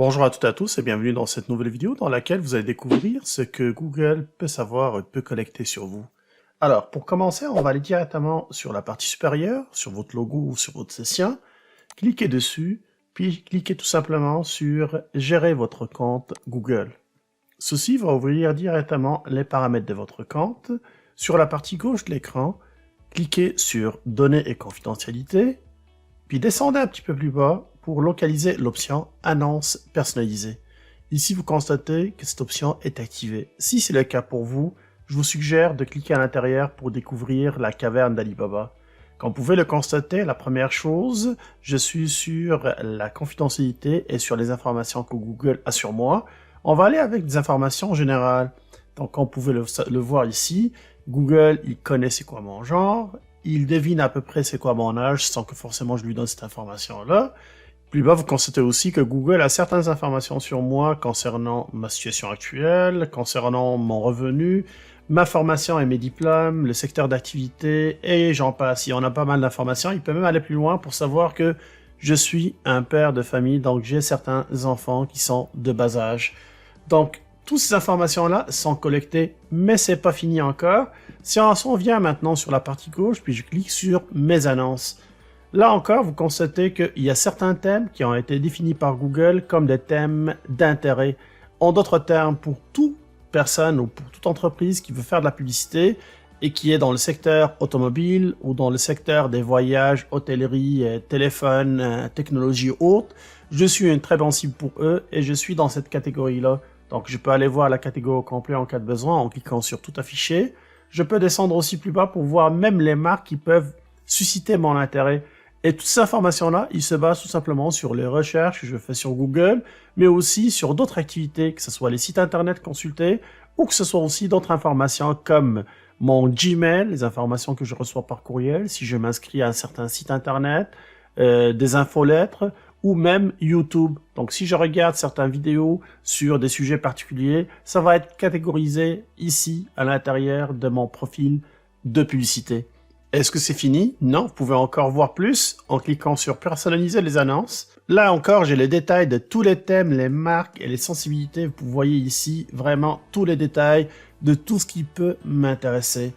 Bonjour à toutes et à tous et bienvenue dans cette nouvelle vidéo dans laquelle vous allez découvrir ce que Google peut savoir, peut collecter sur vous. Alors, pour commencer, on va aller directement sur la partie supérieure, sur votre logo ou sur votre session. Cliquez dessus, puis cliquez tout simplement sur « Gérer votre compte Google ». Ceci va ouvrir directement les paramètres de votre compte. Sur la partie gauche de l'écran, cliquez sur « Données et confidentialité », puis descendez un petit peu plus bas pour localiser l'option « Annonce personnalisée ». Ici, vous constatez que cette option est activée. Si c'est le cas pour vous, je vous suggère de cliquer à l'intérieur pour découvrir la caverne d'Alibaba. Comme vous pouvez le constater, la première chose, je suis sur la confidentialité et sur les informations que Google a sur moi. On va aller avec des informations générales. Donc, comme vous pouvez le voir ici, Google, il connaît c'est quoi mon genre, il devine à peu près c'est quoi mon âge sans que forcément je lui donne cette information-là. Plus bas, vous constatez aussi que Google a certaines informations sur moi concernant ma situation actuelle, concernant mon revenu, ma formation et mes diplômes, le secteur d'activité, et j'en passe. Si on a pas mal d'informations, il peut même aller plus loin pour savoir que je suis un père de famille, donc j'ai certains enfants qui sont de bas âge. Donc, toutes ces informations-là sont collectées, mais c'est pas fini encore. Si on vient maintenant sur la partie gauche, puis je clique sur « Mes annonces ». Là encore, vous constatez qu'il y a certains thèmes qui ont été définis par Google comme des thèmes d'intérêt. En d'autres termes, pour toute personne ou pour toute entreprise qui veut faire de la publicité et qui est dans le secteur automobile ou dans le secteur des voyages, hôtellerie, téléphone, technologie haute, je suis une très bonne cible pour eux et je suis dans cette catégorie-là. Donc, je peux aller voir la catégorie au complet en cas de besoin en cliquant sur « Tout afficher ». Je peux descendre aussi plus bas pour voir même les marques qui peuvent susciter mon intérêt. Et toutes ces informations-là, ils se basent tout simplement sur les recherches que je fais sur Google, mais aussi sur d'autres activités, que ce soit les sites internet consultés, ou que ce soit aussi d'autres informations comme mon Gmail, les informations que je reçois par courriel, si je m'inscris à un certain site internet, des infolettres, ou même YouTube. Donc si je regarde certaines vidéos sur des sujets particuliers, ça va être catégorisé ici, à l'intérieur de mon profil de publicité. Est-ce que c'est fini? Non, vous pouvez encore voir plus en cliquant sur « Personnaliser les annonces ». Là encore, j'ai les détails de tous les thèmes, les marques et les sensibilités. Vous voyez ici vraiment tous les détails de tout ce qui peut m'intéresser.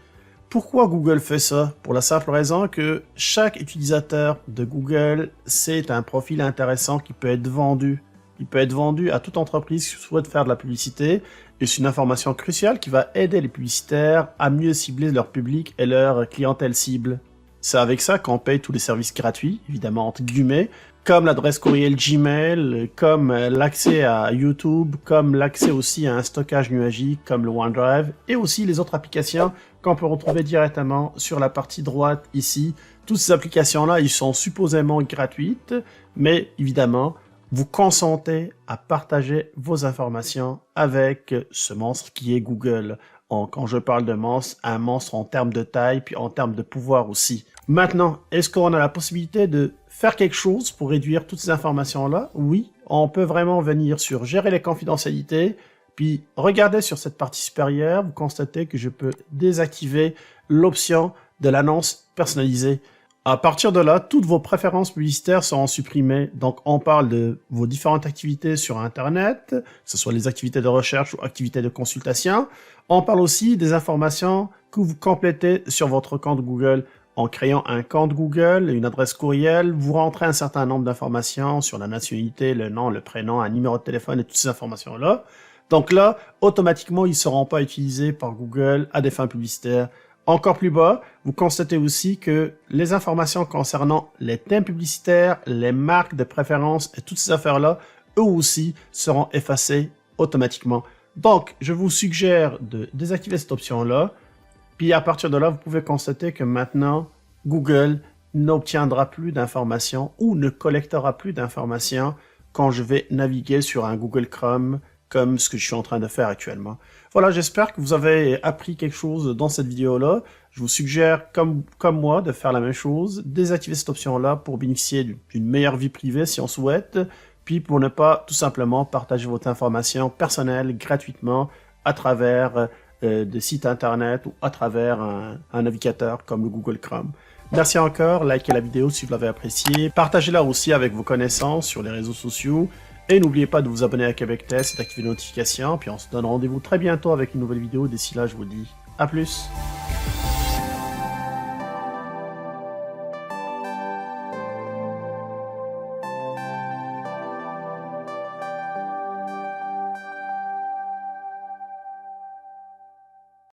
Pourquoi Google fait ça? Pour la simple raison que chaque utilisateur de Google, c'est un profil intéressant qui peut être vendu. Il peut être vendu à toute entreprise qui souhaite faire de la publicité et c'est une information cruciale qui va aider les publicitaires à mieux cibler leur public et leur clientèle cible. C'est avec ça qu'on paye tous les services gratuits, évidemment entre guillemets, comme l'adresse courriel Gmail, comme l'accès à YouTube, comme l'accès aussi à un stockage nuagique comme le OneDrive et aussi les autres applications qu'on peut retrouver directement sur la partie droite ici. Toutes ces applications-là, ils sont supposément gratuites, mais évidemment, vous consentez à partager vos informations avec ce monstre qui est Google. Quand je parle de monstre, un monstre en termes de taille, puis en termes de pouvoir aussi. Maintenant, est-ce qu'on a la possibilité de faire quelque chose pour réduire toutes ces informations-là? Oui, on peut vraiment venir sur gérer les confidentialités, puis regardez sur cette partie supérieure, vous constatez que je peux désactiver l'option de l'annonce personnalisée. À partir de là, toutes vos préférences publicitaires seront supprimées. Donc, on parle de vos différentes activités sur Internet, que ce soit les activités de recherche ou activités de consultation. On parle aussi des informations que vous complétez sur votre compte Google. En créant un compte Google, une adresse courriel, vous rentrez un certain nombre d'informations sur la nationalité, le nom, le prénom, un numéro de téléphone et toutes ces informations-là. Donc là, automatiquement, ils ne seront pas utilisés par Google à des fins publicitaires. Encore plus bas, vous constatez aussi que les informations concernant les thèmes publicitaires, les marques de préférence et toutes ces affaires-là, eux aussi seront effacées automatiquement. Donc, je vous suggère de désactiver cette option-là. Puis à partir de là, vous pouvez constater que maintenant, Google n'obtiendra plus d'informations ou ne collectera plus d'informations quand je vais naviguer sur un Google Chrome comme ce que je suis en train de faire actuellement. Voilà, j'espère que vous avez appris quelque chose dans cette vidéo-là. Je vous suggère, comme moi, de faire la même chose, désactiver cette option-là pour bénéficier d'une meilleure vie privée si on souhaite, puis pour ne pas tout simplement partager votre information personnelle gratuitement à travers des sites internet ou à travers un navigateur comme le Google Chrome. Merci encore, likez la vidéo si vous l'avez appréciée, partagez-la aussi avec vos connaissances sur les réseaux sociaux Et n'oubliez pas de vous abonner à Québec Test et d'activer les notifications. Puis on se donne rendez-vous très bientôt avec une nouvelle vidéo. D'ici là, je vous dis à plus.